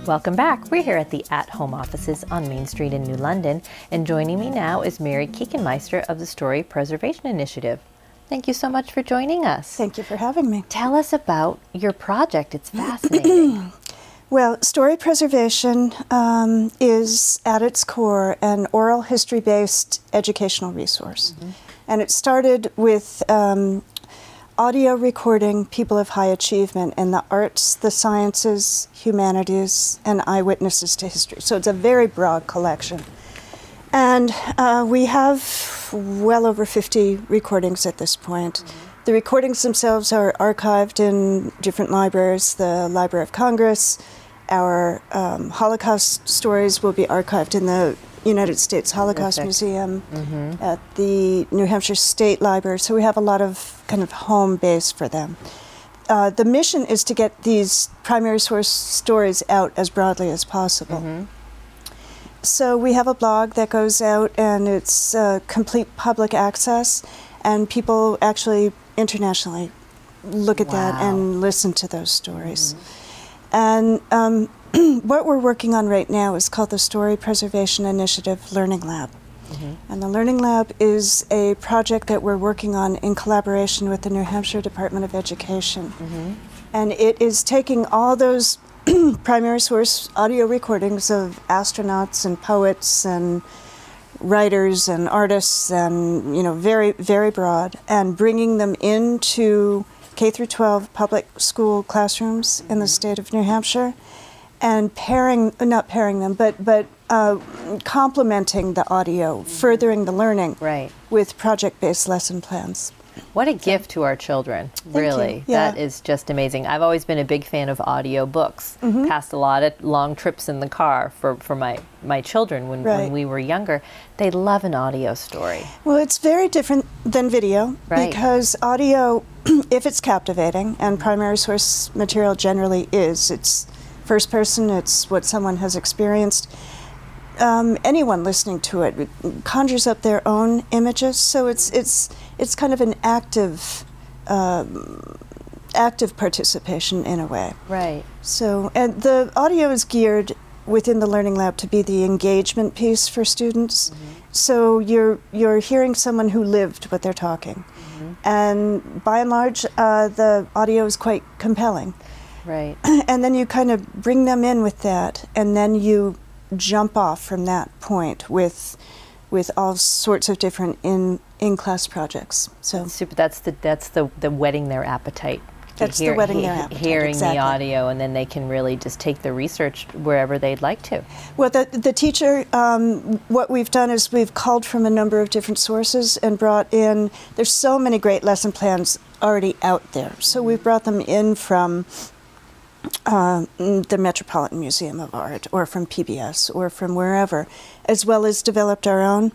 Welcome back. We're here at the at-home offices on Main Street in New London, and joining me now is Mary Keuchenmeister of the Story Preservation Initiative. Thank you so much for joining us. Thank you for having me. Tell us about your project. It's fascinating. Well, story preservation is at its core an oral history-based educational resource. And it started with audio recording people of high achievement in the arts, the sciences, humanities, and eyewitnesses to history. So it's a very broad collection. And we have well over 50 recordings at this point. The recordings themselves are archived in different libraries, the Library of Congress. Our Holocaust stories will be archived in the United States Holocaust Museum, at the New Hampshire State Library. So we have a lot of kind of home base for them. The mission is to get these primary source stories out as broadly as possible. So we have a blog that goes out, and it's complete public access, and people actually internationally look at that and listen to those stories. And what we're working on right now is called the Story Preservation Initiative Learning Lab. And the Learning Lab is a project that we're working on in collaboration with the New Hampshire Department of Education. And it is taking all those primary source audio recordings of astronauts and poets and writers and artists and, you know, very, very broad, and bringing them into K through 12 public school classrooms in the state of New Hampshire, and not pairing them, but complementing the audio, furdering the learning with project-based lesson plans. What a gift to our children, really. That is just amazing. I've always been a big fan of audio books. Passed a lot of long trips in the car for my children when we were younger. They love an audio story. Well, it's very different than video because audio, if it's captivating, and primary source material generally is, it's first person, it's what someone has experienced. Anyone listening to it conjures up their own images, so it's kind of an active participation in a way. So, and the audio is geared within the Learning Lab to be the engagement piece for students. So you're hearing someone who lived what they're talking, and by and large, the audio is quite compelling. And then you kind of bring them in with that, and then you jump off from that point with all sorts of different in-class projects. So that's the whetting their appetite. That's the whetting their appetite. Hearing the audio, and then they can really just take the research wherever they'd like to. Well, the teacher, what we've done is we've called from a number of different sources and brought in, there's so many great lesson plans already out there. So we've brought them in from the Metropolitan Museum of Art, or from PBS, or from wherever, as well as developed our own.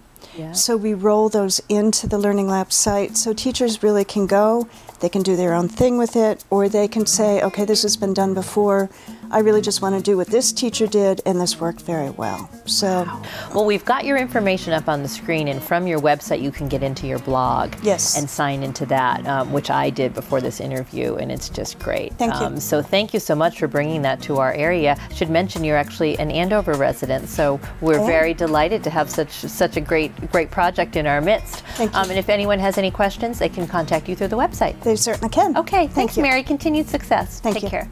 So we roll those into the Learning Lab site, so teachers really can go, they can do their own thing with it, or they can say, okay, this has been done before, I really just want to do what this teacher did, and this worked very well. So, well, we've got your information up on the screen, and from your website you can get into your blog and sign into that, which I did before this interview, and it's just great. Thank you. So thank you so much for bringing that to our area. I should mention you're actually an Andover resident, so we're very delighted to have such a great project in our midst. Thank you. And if anyone has any questions, they can contact you through the website. They certainly can. Okay, thanks, Mary. Continued success. Thank you. Take care.